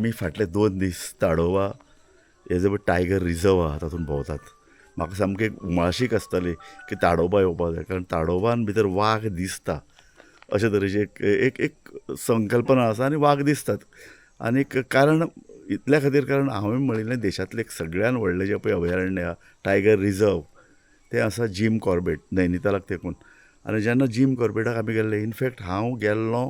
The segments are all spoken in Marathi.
आमी फाटले 2 दीस ताडोबा हेजो टायगर रिजर्व आहा तातूंत भोंवतात. म्हाका सामकी एक उमाळशीक आसताली की ताडोबा येवपाक जाय, कारण ताडोबान भितर वाग दिसता अशे तरेची एक एक संकल्पना आसा आनी वाग दिसतात. आनीक कारण इतल्या खातीर कारण हांवें म्हणिल्लें देशांतलें एक सगळ्यान व्हडलें जें पळय अभयारण्य आहा टायगर रिजर्व तें आसा जीम कॉर्बेट नैनितालाक तेकून. आनी जेन्ना जीम कॉर्बेटाक आमी गेल्ले, इनफॅक्ट हांव गेल्लो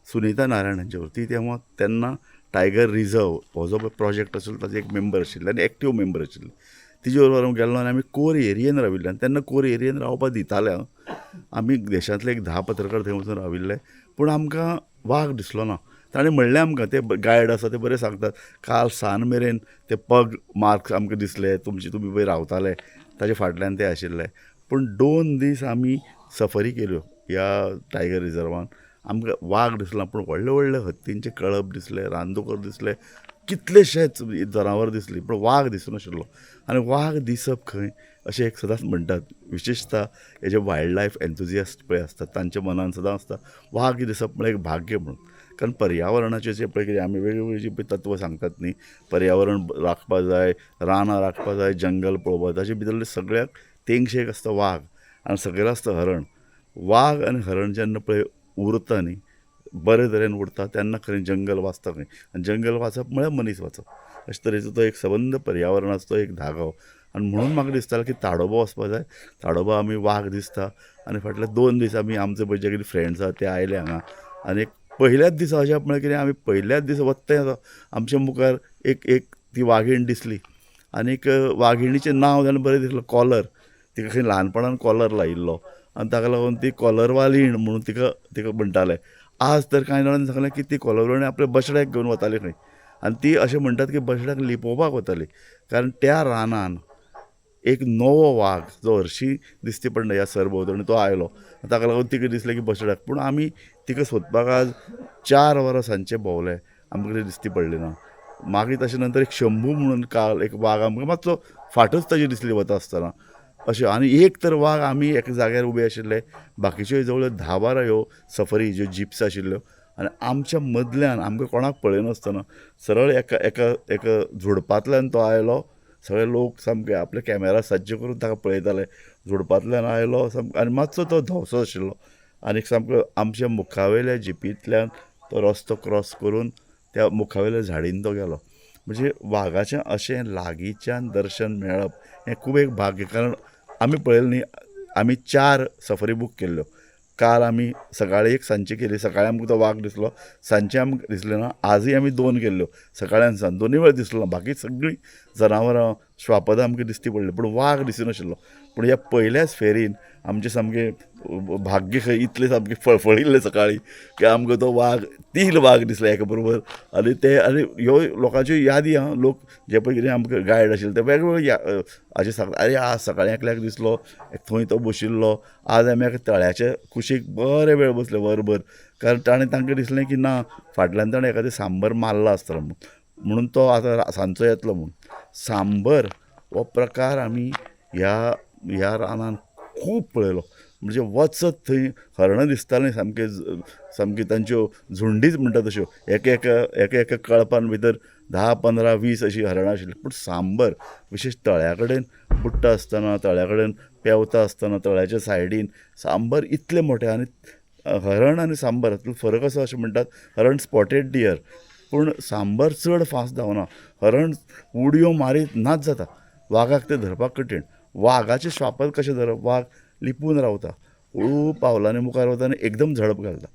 सुनीता नारायण हांचे ती तेन्ना टायगर रिजर्व हो जो प्रोजेक्ट आशिल्लो ताजे एक मेंबर आशिल्ले आनी एक्टीव मेंबर आशिल्ले. तिजे बरोबर हांव गेल्लो आनी आमी कोर एरियेन राविल्ले आनी तेन्ना कोर एरियेन रावपाक दिताले. आमी देशांतले एक 10 पत्रकार थंय वचून राविल्ले, पूण आमकां वाग दिसलो ना. ताणें म्हणलें आमकां, ते गायड आसा ते बरें सांगतात, काल सान मेरेन ते पग मार्क्स आमकां दिसले, तुमी पळय रावताले ताजे फाटल्यान ते आशिल्ले. पूण 2 दीस आमी सफरी केल्यो ह्या टायगर रिजर्वान. आमकां वाग दिसला, पूण व्हडले व्हडले हत्तींचे कळप दिसले, रानदुकर दिसले, कितलेशेच जनावर दिसली, पूण वाग दिसूनाशिल्लो. आनी वाग दिसप खंय अशें एक सदांच म्हणटात, विशेशता हे जे वायल्ड लायफ एन्थुजियास्ट पळय आसतात तांच्या मनान सदां आसता वाग दिसप म्हळ्यार एक भाग्य म्हणून. कारण पर्यावरणाचें जें पळय कितें आमी वेगवेगळी जी पळय तत्वां सांगतात न्ही, पर्यावरण राखपा जाय, रानां राखपा जाय, जंगल पळोवपा, ताचे भितरले सगळ्याक तेंगशेक आसता वाग आनी सकयल आसता हरण. वाग आनी हरण जेन्ना पळय उरता न्ही, बरे तरेन उरता, तेन्ना खंय जंगल वाचता खंय. आनी जंगल वाचप म्हळ्यार मनीस वाचप. अशे तरेचो तो एक सबंद पर्यावरणाचो एक धागो. आनी म्हणून म्हाका दिसतालें की ताडोबा वचपा जाय. ताडोबा आमी वाग दिसता. आनी फाटले 2 दीस आमी आमचे पळय जे कितें फ्रेंड्स आहा ते आयले हांगा. आनी पयल्याच दिसा अशें म्हळ्यार कितें, आमी पयल्याच दिसा वत्ते आमच्या मुखार एक एक ती वागीण दिसली. आनीक वागिणीचें नांव जाणा बरें दिसलें, कॉलर. तिका खंय ल्हानपणान कॉलर लायिल्लो आनी ताका लागून ती कॉलरवालीण म्हणून तिका म्हणटाले. आज तर कांय जाणांनी सांगलें की ती कॉलरवालीण आपल्या बछड्याक घेवन वताली खंय. आनी ती अशें म्हणटात की बछड्याक लिपोवपाक वताली, कारण त्या रानान एक नवो वाग जो हरशीं दिश्टी पडना ह्या सरभोंवतणी तो आयलो. ताका लागून तिका दिसलें की बछड्याक, पूण आमी तिका सोदपाक आज 4 वरां सांजचे भोंवले, आमकां कितें दिश्टी पडली ना. मागीर ताचे नंतर एक शंभू म्हणून काल एक वाग आमकां मातसो फाटूच ताजी दिसली वता आसतना अशें. आनी एक तर वाग आमी एका जाग्यार उबे आशिल्ले, बाकीच्यो जवळ 10-12 ह्यो सफरी ज्यो जिप्स आशिल्ल्यो, आनी आमच्या मदल्यान आमकां कोणाक पळयनासतना सरळ एका एका एका झुडपांतल्यान तो आयलो. सगळे लोक सामके आपले कॅमेरा सज्ज करून ताका पळयताले. झुडपांतल्यान आयलो सामको, आनी मातसो तो धवसो आशिल्लो, आनी सामको आमच्या मुखावयल्या जिपींतल्यान तो रस्तो क्रॉस करून त्या मुखावयल्या झाडीन तो गेलो. म्हणजे वागाचें अशें लागींच्यान दर्शन मेळप हें खूब एक भाग्य. कारण आमी पळयलें न्ही, आमी 4 सफरी बूक केल्ल्यो. काल आमी सकाळीं एक सांजची केली, सकाळीं आमकां तो वाग दिसलो, सांजचें आमकां दिसलें ना. आजूय आमी 2 केल्ल्यो, सकाळीं आनी सांज, दोनूय वेळ दिसलो ना. बाकी सगळीं जनावरां श्वापदां आमकां दिश्टी पडलीं, पूण वाग दिसूनाशिल्लो. पूण ह्या पयल्याच फेरीन आमचें सामकें भाग्य खंय इतलें सामकें फळफळिल्लें सकाळीं की आमकां तो वाग 3 वाग दिसले एका बरोबर. आनी ह्यो लोकांच्यो यादी आहा. लोक जे पळय कितें आमकां गायड आशिल्ले ते वेगवेगळे हाचे सांगता, आरे आज सकाळीं एकल्याक दिसलो, थंय तो बशिल्लो. आज आमी एका तळ्याच्या कुशीक बरे वेळ बसले वरभर, कारण तांकां दिसलें की ना, फाटल्यान ताणें एखादें सांबर मारला आसतलो म्हणून तो आतां सांजचो येतलो म्हणून. सांबर हो प्रकार आमी ह्या रानान खूब पळयलो. म्हणजे वचत थंय हरणां दिसतालीं सामकी तांच्यो झुंडीच म्हणटा तश्यो, एका कळपान भितर 10-15-20 अशीं हरणां आशिल्लीं. पूण सांबर विशेश तळ्या कडेन बुडटा आसतना, तळ्या कडेन पेंवता आसतना, तळ्याच्या सायडीन सांबर इतले मोठे. आनी हरण आनी सांबर हातूंत फरक आसा अशें म्हणटात. हरण स्पॉटेड डियर, पूण सांबर चड फास्ट धांवना. हरण उडयो मारीत नाच जाता, वागाक ते धरपाक कठीण. वागाचे श्वापद कशें धरप, वाग लिपून रावता, हळू पावलांनी मुखार वता आनी एकदम झडप घालता.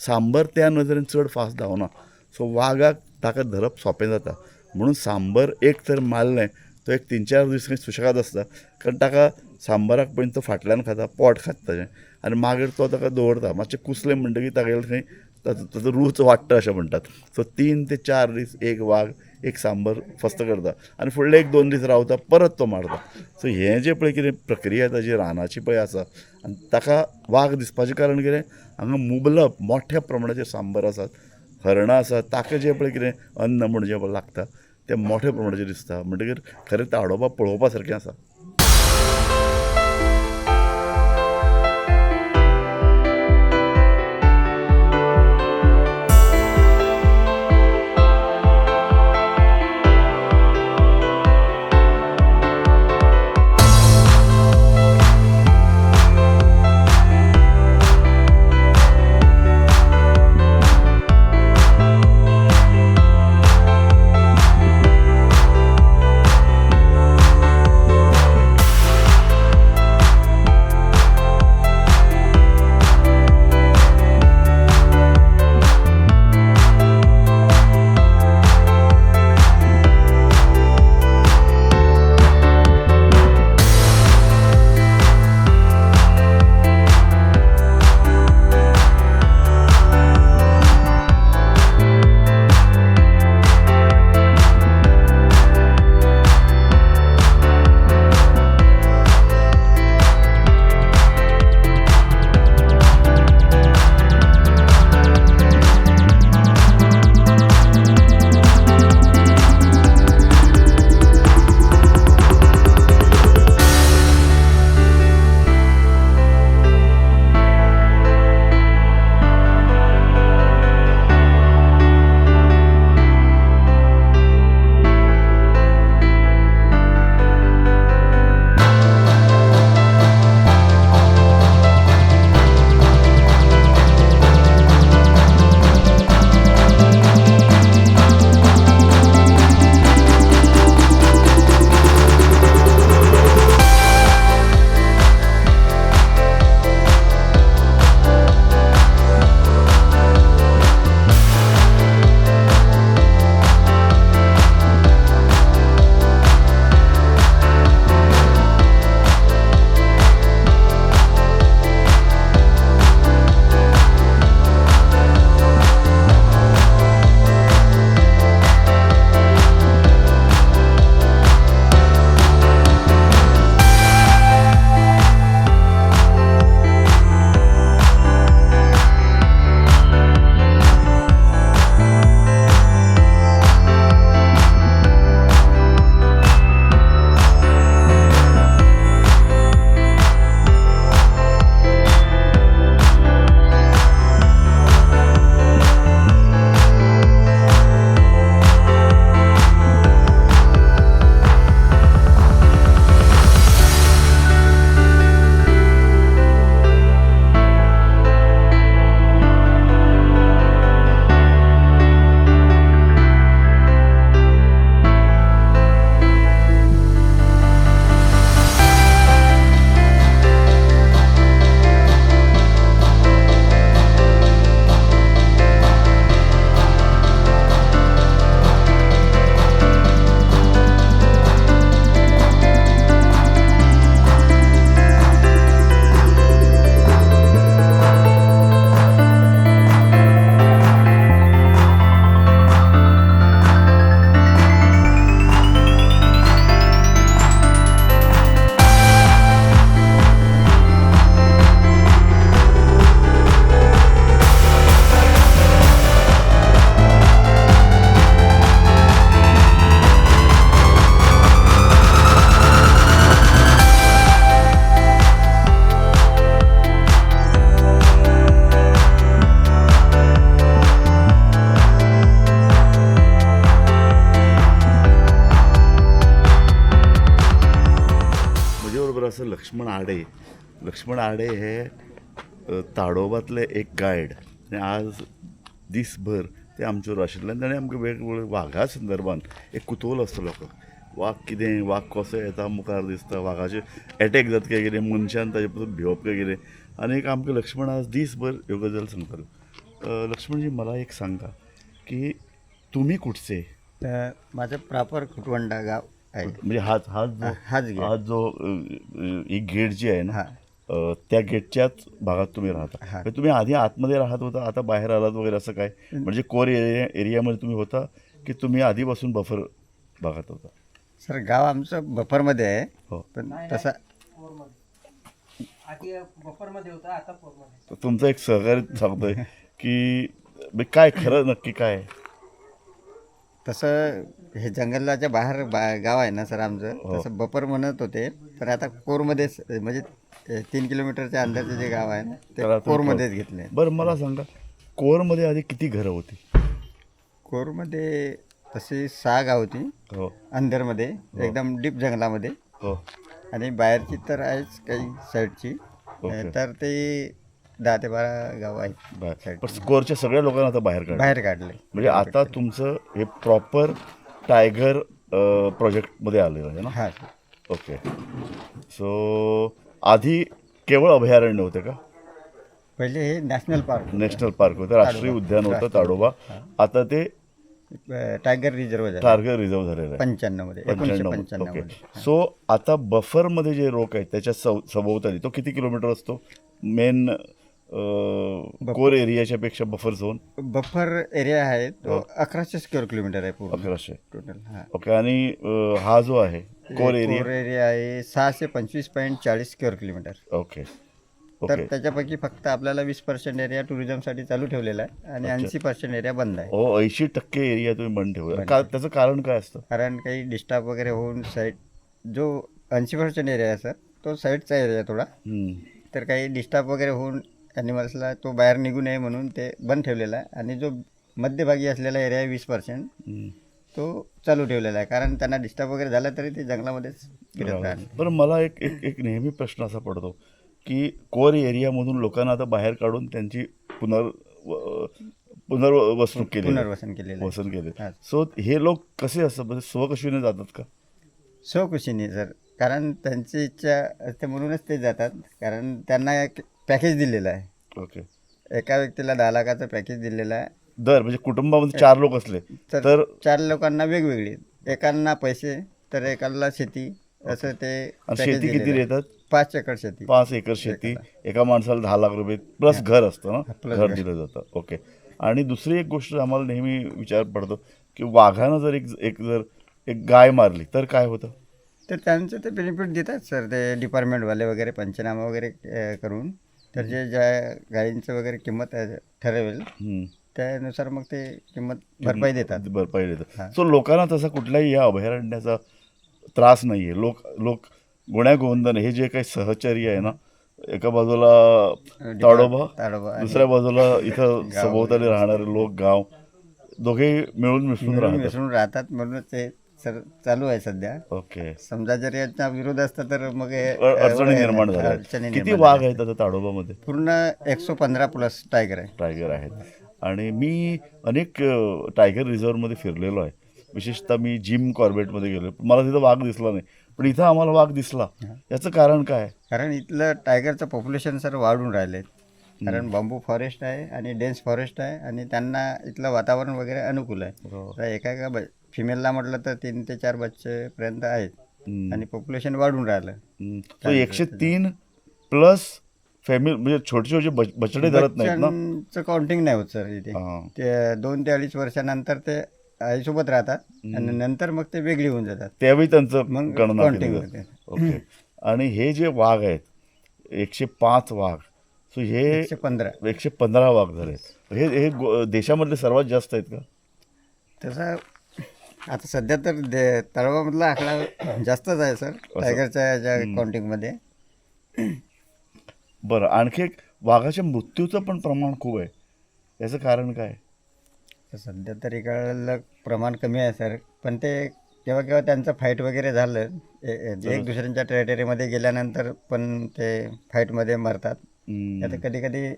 सांबर त्या नदरेन चड फास्ट धांवना, सो वागाक ताका धरप सोंपें जाता. म्हणून सांबर एक तर मारलें तो एक 3-4 दीस खंय सुशेगाद आसता, कारण ताका सांबराक पळय तो फाटल्यान खाता, पोट खाता ताचें, आनी मागीर तो ताका दवरता. मातशें कुसलें म्हणटकीर तागेलें खंय ताचो रूच वाडटा अशें म्हणटात. सो 3 ते 4 दीस एक वाग एक सांबर फस्त करता आनी फुडले 1-2 दीस रावता, परत तो मारता. सो हें जें पळय कितें प्रक्रिया ताजी रानाची पळय आसा, आनी ताका वाग दिसपाचें कारण कितें, हांगा मुबलक मोठ्या प्रमाणाचेर सांबर आसात, हरणां आसात, ताका जें पळय कितें अन्न म्हूण जें लागता तें मोठ्या प्रमाणाचेर दिसता. म्हणटकीर खरें ताडोबा पळोवपा सारकें आसा. माझ्याबरोबर असं लक्ष्मण आडे. लक्ष्मण आडे हे ताडोबातले एक गायड आनी आज दीसभर ते आमचे आशिल्ले आनी ताणें आमकां वेगवेगळ्या वाघा संदर्भान एक कुतूहल आसता लोकांक. वाघ कितें, वाघ कसो येता मुखार दिसता, वाघाचे एटॅक जाता काय कितें, मनशान ताजे पसून भिवप काय कितें, आनी एक आमकां लक्ष्मण आज दीसभर ह्यो गजाली सांगतालो. लक्ष्मणजी मला एक सांगा की तुम्ही कुठचे? तर माझं प्रॉपर खुटवंडा गाव आहे. म्हणजे हाच गेट. हा जो ही गेट जी आहे ना, त्या गेटच्याच भागात तुम्ही राहता. म्हणजे तुम्ही आधी आतमध्ये राहत होता, आता बाहेर आलात वगैरे असं काय? म्हणजे कोर एरियामध्ये तुम्ही होता की तुम्ही आधीपासून बफर भागात होता? सर गाव आमचं बफरमध्ये आहे. हो. पण तसा बफरमध्ये होता, आता फोरमध्ये. तर तुमचं एक सहकारी सांगतोय की म्हणजे काय खरं नक्की काय आहे? तसं हे जंगलाच्या बाहेर गाव आहे ना सर आमचं, तसं बफर म्हणत होते. पण आता कोरमध्येच म्हणजे 3 किलोमीटरच्या अंदरचे जे गाव आहे ना त्याला ते कोरमध्येच घेतले. बरं मला सांगा, कोरमध्ये आधी किती घरं होती? कोरमध्ये तशी 6 गाव होती. हो अंदरमध्ये एकदम डीप जंगलामध्ये. हो. आणि बाहेरची तर आहेच काही साईडची. ओके. तर ते 10 ते 12 गाव आहेत बाहेर. पण स्कोरच्या सगळ्या लोकांना आता बाहेर काढलं. बाहेर काढले. म्हणजे आता तुमचं हे प्रॉपर टायगर प्रोजेक्टमध्ये आलेलं आहे ना? हां. ओके. सो आधी केवळ अभयारण्य होते का? पहिले हे नॅशनल पार्क, नॅशनल पार्क होतं, राष्ट्रीय उद्यान होतं ताडोबा. आता ते टायगर रिझर्व झालं टायगर रिझर्व झालेलं आहे 95 मध्ये, 1995 ओके. मध्ये. सो आता बफरमध्ये जे रोक आहेत त्याच्या सभोवताली तो किती किलोमीटर असतो मेन कोर एरियाच्या पेक्षा बफर झोन? बफर एरिया आहे तो 1100 स्क्वेअर किलोमीटर आहे पूर्ण 1100. टोटल. हां. ओके. आणि हा जो आहे कोर एरिया? कोर एरिया आहे 625.40 स्क्वेअर किलोमीटर. ओके तर ओके. त्याच्यापैकी फक्त आपल्याला 20% एरिया टुरिझमसाठी चालू ठेवलेला आहे आणि 80% एरिया बंद आहे. 80% एरिया तुम्ही बंद ठेवला का? त्याचं कारण काय असतं? कारण काही डिस्टर्ब वगैरे होऊन साईड जो 80% एरिया आहे सर तो साईडचा एरिया थोडा. तर काही डिस्टर्ब वगैरे होऊन ॲनिमल्सला तो बाहेर निघू नये म्हणून ते बंद ठेवलेला आहे. आणि जो मध्यभागी असलेला एरिया आहे 20% तो चालू ठेवलेला आहे. कारण त्यांना डिस्टर्ब वगैरे झाला तरी ते जंगलामध्येच फिरत राहणार. बरं मला एक नेहमी प्रश्न असा पडतो की कोर एरियामधून लोकांना आता बाहेर काढून त्यांची पुनर्वसन केलेलं वसन केले. सो हे लोक कसे असतात, म्हणजे स्वकशीने जातात का? स्वखुशीने सर. कारण त्यांची इच्छा असते म्हणूनच ते जातात. कारण त्यांना एक पॅकेज दिलेलं आहे. ओके. एका व्यक्तीला 10 लाखाचं पॅकेज दिलेलं आहे. दर म्हणजे कुटुंबामध्ये 4 लोक असले तर 4 लोकांना वेगवेगळी, एकांना पैसे तर एकाला शेती, असं ते शेती किती देतात? 5 एकर शेती. 5 एकर शेती, एका माणसाला 10 लाख रुपये प्लस घर असतं ना, घर दिलं जातं. ओके. आणि दुसरी एक गोष्ट आम्हाला नेहमी विचार पडतो की वाघानं जर एक गाय मारली तर काय होतं? तर त्यांचं ते बेनिफिट देतात सर ते डिपार्टमेंटवाले वगैरे, पंचनामा वगैरे करून. तर जे ज्या गायींचं वगैरे किंमत ठरवेल त्यानुसार मग ते किंमत भरपाई देतात. सो लोकांना तसा कुठल्याही या अभयारण्याचा त्रास नाही आहे. लोक गुण्यागोविंदाने हे जे काही सहचर्य आहे ना, एका बाजूला ताडोबा, दुसऱ्या बाजूला इथं सभोवताली राहणारे लोक, गाव, दोघे मिळून मिसळून राहतात. म्हणूनच ते सर चालू आहे सध्या. ओके. समजा जर याचा विरोध असता तर मग अडचणी निर्माण झाल्या. किती वाघ आहेत आता ताडोबामध्ये? पूर्ण 115 प्लस टायगर आहेत. आणि मी अनेक टायगर रिझर्वमध्ये फिरलेलो आहे. विशेषतः मी जिम कॉर्बेटमध्ये गेलो, मला तिथं वाघ दिसला नाही, पण इथं आम्हाला वाघ दिसला. याचं कारण काय? कारण इथलं टायगरचं पॉप्युलेशन सर वाढून राहिले. कारण बांबू फॉरेस्ट आहे आणि डेन्स फॉरेस्ट आहे आणि त्यांना इथलं वातावरण वगैरे अनुकूल आहे. तर एका फिमेलला म्हटलं तर 3 ते 4 बच्चेपर्यंत आहेत आणि पॉप्युलेशन वाढून राहिलं. 103 प्लस फॅमिली, म्हणजे छोटे छोटे बछडे धरत नाहीत ना? काउंटिंग नाही होत सर इथे. ते 2 ते 2.5 वर्षानंतर ते आईसोबत राहतात आणि नंतर मग ते वेगळी होऊन जातात. त्यावेळी त्यांचं मग गणना केली काउंटिंग जाते. ओके. आणि हे जे वाघ आहेत 105 वाघ, सो हे 115 वाघ झाले. हे देशामधले सर्वात जास्त आहेत का? तसं आता सध्या तर तळवामधला आकडा जास्तच आहे सर टायगरच्या याच्या काउंटिंगमध्ये. बरं, आणखी एक वाघाच्या मृत्यूचं पण प्रमाण खूप आहे, याचं कारण काय? सध्या तर इकडलं प्रमाण कमी आहे सर. पण ते केव्हा केव्हा त्यांचं फाईट वगैरे झालं एक दुसऱ्यांच्या टेरिटरीमध्ये गेल्यानंतर पण ते फाईटमध्ये मरतात. आता कधी कधी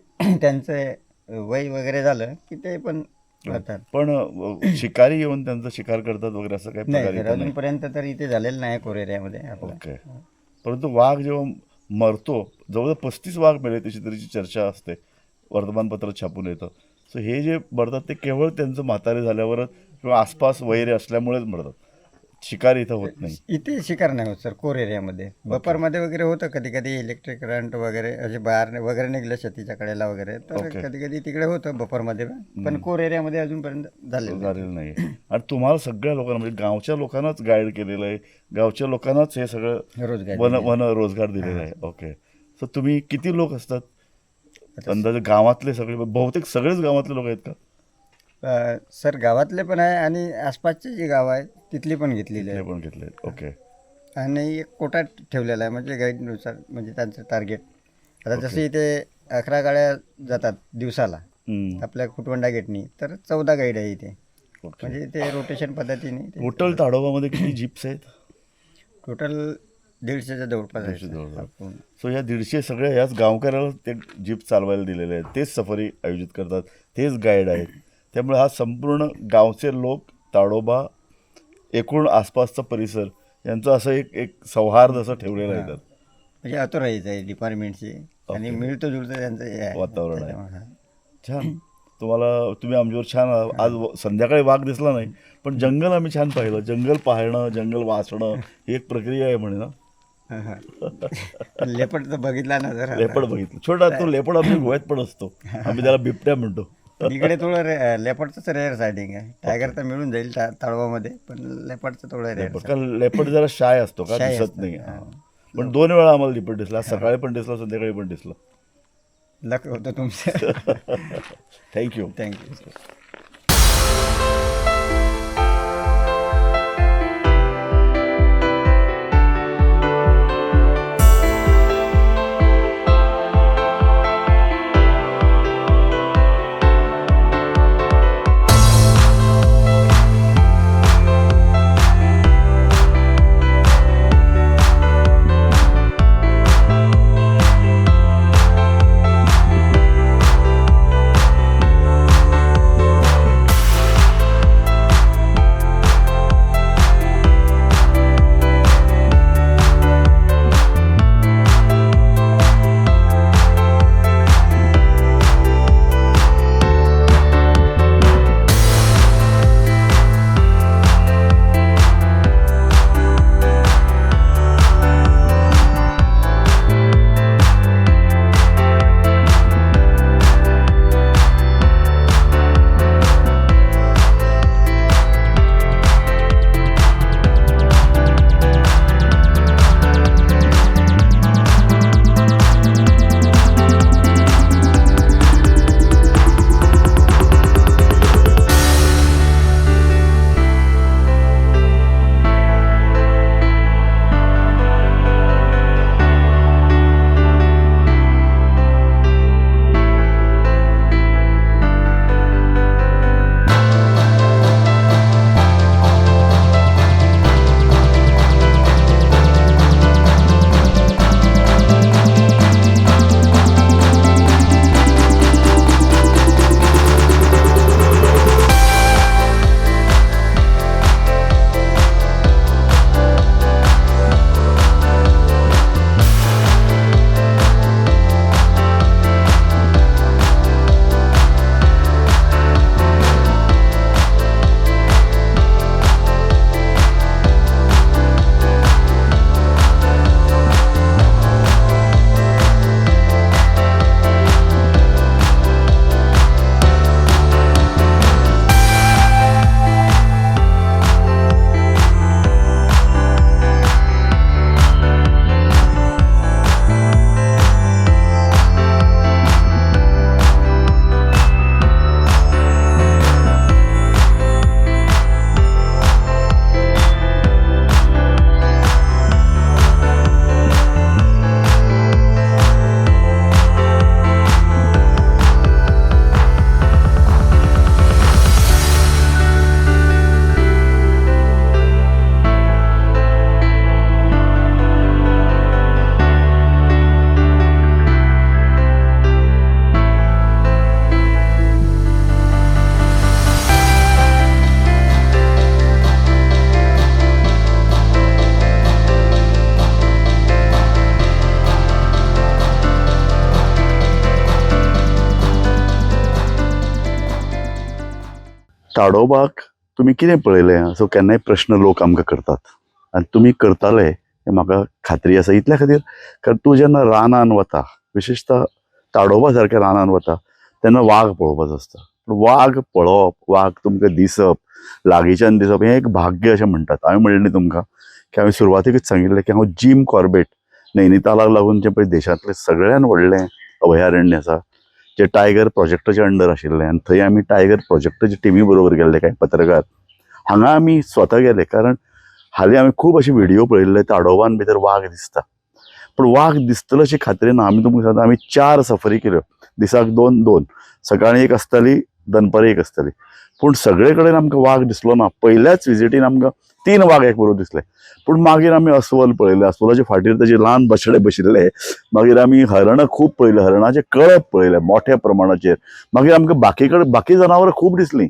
त्यांचं वय वगैरे झालं की ते पण मरतात. पण शिकारी येऊन त्यांचा शिकार करतात वगैरे असं काही प्रकार नाही इथं सर, नाही. अजूनपर्यंत तर इथे झालेलं नाही कोर एरियामध्ये आपलं. ओके. परंतु वाघ जेव्हा मरतो, जवळजवळ 35 वाघ मेले त्याची तरीची चर्चा असते, वर्तमानपत्र छापून येतं. सो हे जे मरतात ते केवळ त्यांचं म्हातारे झाल्यावरच किंवा आसपास वैरे असल्यामुळेच मरतात, शिकार इथं होत नाही. इथे शिकार नाही होत सर कोर एरियामध्ये. बफरमध्ये वगैरे होतं कधी कधी इलेक्ट्रिक करंट वगैरे असे बाहेर वगैरे निघले शेतीच्या कडेला वगैरे, तर ओके. कधी कधी तिकडे होतं बफरमध्ये पण कोर एरियामध्ये अजूनपर्यंत झालेलं नाही. झालेलं नाही. आणि तुम्हाला सगळ्या लोकांना म्हणजे गावच्या लोकांनाच गाईड केलेलं आहे, गावच्या लोकांनाच हे सगळं रोजगार वन रोजगार दिलेला आहे. ओके. सो तुम्ही किती लोक असतात अंदाजे गावातले सगळे? बहुतेक सगळेच गावातले लोक आहेत का? सर गावातले पण आहे आणि आसपासची जी गावं आहेत तिथली पण घेतलेली हे आहे. पण घेतले. ओके. आणि एक कोटा ठेवलेला आहे म्हणजे गाईडनुसार, म्हणजे त्यांचं टार्गेट. आता जसं इथे 11 गाड्या जातात दिवसाला हम्म. आपल्या खुटवंडा गेटनी, तर 14 गाईड आहे इथे. ओके. म्हणजे ते रोटेशन पद्धतीने टोटल ताडोबामध्ये किती जीप्स आहेत? टोटल 150च्या जवळपास आहे 150 जवळपास. सर. आपण सो या 150 सगळ्या याच गावकऱ्याला ते जीप चालवायला दिलेले आहेत, तेच सफरी आयोजित करतात, तेच गाईड आहेत. त्यामुळे हा संपूर्ण गावचे लोक, ताडोबा, एकूण आसपासचा परिसर यांचं असं एक सौहार्द असं ठेवलेलं आहे त्यात. म्हणजे ऑथोराईज आहे डिपार्टमेंटची आणि मिळतं जुळतं त्यांचं हे आहे. वातावरण आहे. त्याच्यामुळे, छान. तुम्ही आमच्यावर छान आज संध्याकाळी वाघ दिसला नाही, पण जंगल आम्ही छान पाहिलं. जंगल पाहणं, जंगल वाचणं ही एक प्रक्रिया आहे म्हणे ना. लेपट तर बघितला ना जरा. लेपड बघितलं, छोटा तो लेपड आमच्या गोव्यात पण असतो, आम्ही त्याला बिबट्या म्हणतो. इकडे थोडं लेपटचं रेअर सायडिंग आहे. टायगर तर मिळून जाईल ताडोबामध्ये, पण लेपटचं थोडं रेअर. कारण लेपड जरा शाय असतो का, शाय दिसत असतो. नाही. पण 2 वेळा आम्हाला लेपड दिसला, सकाळी पण दिसला, संध्याकाळी पण दिसला. लक होतं तुमचं. थँक्यू. थँक्यू. ताडोबाक तुमी कितें पळयलें असो केन्नाय प्रश्न लोक आमकां करतात आनी तुमी करताले हें म्हाका खात्री आसा इतल्या खातीर कारण तूं जेन्ना रानान वता विशेशतः ताडोबा सारक्या रानान वता तेन्ना वाघ पळोवपाचो आसता पूण वाघ पळोवप वाघ तुमकां दिसप लागींच्यान दिसप हें एक भाग्य अशें म्हणटात हांवें म्हणलें न्ही तुमकां की हांवें सुरवातेकूच सांगिल्लें की हांव जिम कॉर्बेट नैनितालाक लागून जें पळय देशांतलें सगळ्यान व्हडलें अभयारण्य आसा जे टायगर प्रोजेक्टाच्या अंडर आशिल्लें आनी थंय आमी टायगर प्रोजेक्टाच्या टिमी बरोबर गेल्ले कांय पत्रकार हांगा आमी स्वता गेले कारण हालीं आमी खूब अशे व्हिडियो पळयल्ले ताडोबान भितर वाघ दिसता पूण वाघ दिसतलो अशी खात्री ना आमी तुमकां सांगता आमी 4 सफरी केल्यो दिसाक 2 सकाळीं एक आसताली दनपारी एक आसताली पूण सगळे कडेन आमकां वाघ दिसलो ना पयल्याच विजिटीन आमकां 3 वाघ एक बरोबर दिसले पूण मागीर आमी अस्वल पळयले अस्वलाच्या फाटीर ताचे ल्हान बछडे बशिल्ले मागीर आमी हरणां खूब पळयले हरणाचे कळप पळयले मोठ्या प्रमाणाचेर मागीर आमकां बाकी जनावरां खूब दिसलीं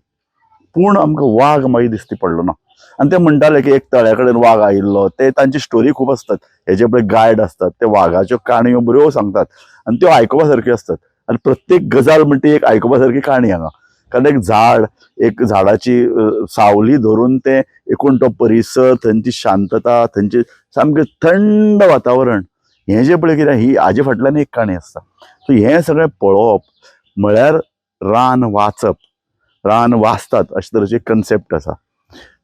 पूण आमकां वाघ मागीर दिश्टी पडलो ना आनी ते म्हणटाले की एक तळ्या कडेन वाघ आयिल्लो ते तांची स्टोरी खूब आसतात हेजे पळय गायड असतात ते वाघाच्यो काणयो बऱ्यो सांगतात आनी त्यो आयकुपा सारक्यो असतात आनी प्रत्येक गजाल म्हणटा ती एक आयकुपा सारकी काणी हांगा कारण एक झाडाची सावली धरून ते एकूण तो परिसर थंयची शांतता थंयचे सामकें थंड वातावरण हें जें पळय कितें ही हाजे फाटल्यान एक काणी आसता सो हें सगळें पळोवप म्हळ्यार रान वाचप रान वाचतात अशे तरेची कन्सेप्ट आसा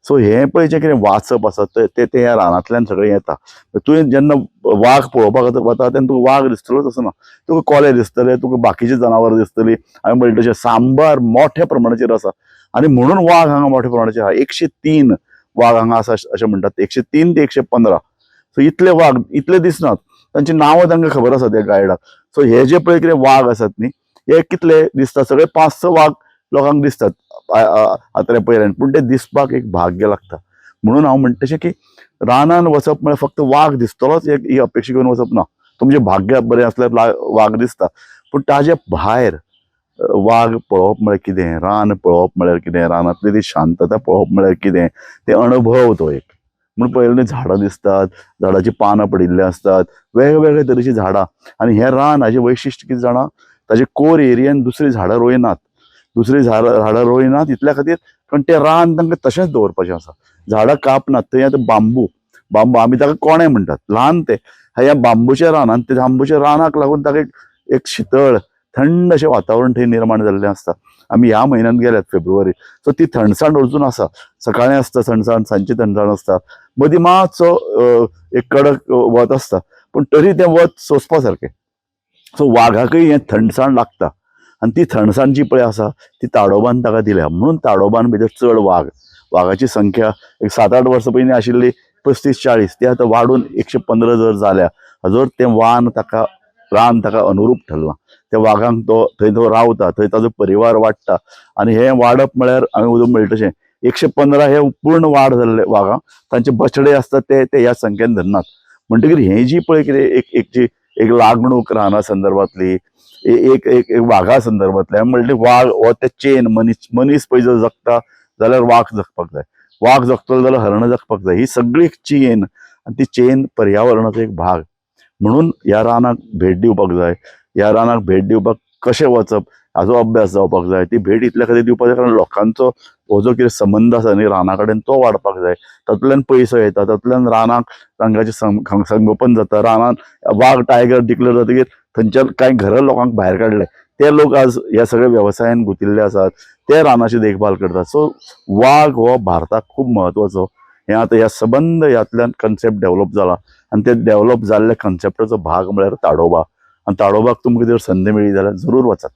सो हें पळय जें कितें वाचप आसा तें ह्या रानांतल्यान सगळें येता तुवें जेन्ना वाघ पळोवपाक वता तेन्ना तुका वाघ दिसतलोच असो ना तुका कोले दिसतले तुका बाकीची जनावरां दिसतलीं हांवें म्हणलें तशें सांबार मोठ्या प्रमाणाचेर आसा आनी म्हणून वाघ हांगा मोठ्या प्रमाणाचेर आसा 103 वाघ हांगा आसा अशें म्हणटात 103 ते 115 सो इतले वाघ इतले दिसनात तांची नांवां तांकां खबर आसा त्या गायडाक सो हे जे पळय कितें वाघ आसात न्ही हे कितले दिसता सगळे 5-6 वाघ लोकांक दिसतात आतरे पयल्यान पूण ते दिसपाक एक भाग्य लागता म्हणून हांव म्हणटा तशें की रानान वचप म्हळ्यार फक्त वाघ दिसतलोच ही अपेक्षा घेवन वचप ना तुमचें भाग्य बरें आसल्यार वाघ दिसता पूण ताजे भायर वाघ पळोवप म्हळ्यार कितें रान पळोवप म्हळ्यार कितें रानांतली ती शांतता पळोवप म्हळ्यार कितें ते अणभव तो एक म्हूण पळयलें झाडां दिसतात झाडाची पानां पडिल्लीं असतात वेगवेगळे तरेची झाडां आनी हें रान हाजें वैशिश्ट कितें जाणा ताजे कोर एरियेन दुसरी झाडां रोयनात इतल्या खातीर कारण तें रान तांकां तशेंच दवरपाचें आसा झाडां कापनात थंय आतां बांबू आमी ताका कोणे म्हणटात ल्हान ते ह्या बांबूच्या रानान ते बांबूच्या रानाक लागून ताका एक शीतळ थंड अशें वातावरण थंय निर्माण जाल्लें आसता आमी ह्या म्हयन्यांत गेल्यात फेब्रुवारी सो ती थंडसाण अजून आसा सकाळीं आसता थंडसाण सांजची थंडसाण आसता मदीं मातसो एक कडक वत आसता पूण तरी तें वत सोंसपा सारकें सो वाघाकय हें थंडसाण लागता आनी ती थंडसाण जी पळय आसा ती ताडोबान ताका दिल्या म्हणून ताडोबान भितर चड वाघाची संख्या एक 7-8 वर्सां पयलीं आशिल्ली 35-40 ती आतां वाडून 115 जर जाल्या हाजोर तें रान ताका अनुरूप ठरलां त्या वाघांक थंय तो रावता थंय ताजो परिवार वाडटा आनी हें वाडप म्हळ्यार हांवें उदक म्हणलें तशें 115 हे पूर्ण वाड जाल्ले वाघां तांचे बछडे आसतात ते ह्या संख्येन धरनात म्हणटकीर हें जी पळय कितें एक लागणूक राना संदर्भांतली एक वाघा संदर्भांतली हांवें म्हणलें वाघ हो ते चेन मनीस पळय जर जगता जाल्यार वाघ जगपाक जाय वाघ जगतलो जाल्यार हरण जगपाक जाय ही सगळी चेन आनी ती चेन पर्यावरणाचो एक भाग म्हणून ह्या रानाक भेट दिवपाक जाय ह्या रानाक भेट दिवपाक कशें वचप हाजो अभ्यास जावपाक जाय ती भेट इतल्या खातीर दिवपाक जाय कारण लोकांचो हो जो कितें संबंद आसा न्ही राना कडेन तो वाडपाक जाय तातूंतल्यान पयसो येता तातूंतल्यान रानाक रांगाचें संगोपन जाता रानान वाघ टायगर डिक्लेअर जातकीर थंयच्यान कांय घरां लोकांक भायर काडले ते लोक आज ह्या सगळ्या वेवसायान गुंतिल्ले आसात ते रानाची देखभाल करतात सो वाघ हो भारताक खूब म्हत्वाचो हें आतां ह्या सबंद ह्यातल्यान कन्सेप्ट डेव्हलप जाला आनी ते डेव्हलप जाल्ल्या कन्सेप्टाचो भाग म्हळ्यार ताडोबा आनी ताडोबाक तुमकां जर संद मेळ्ळी जाल्यार जरूर वचात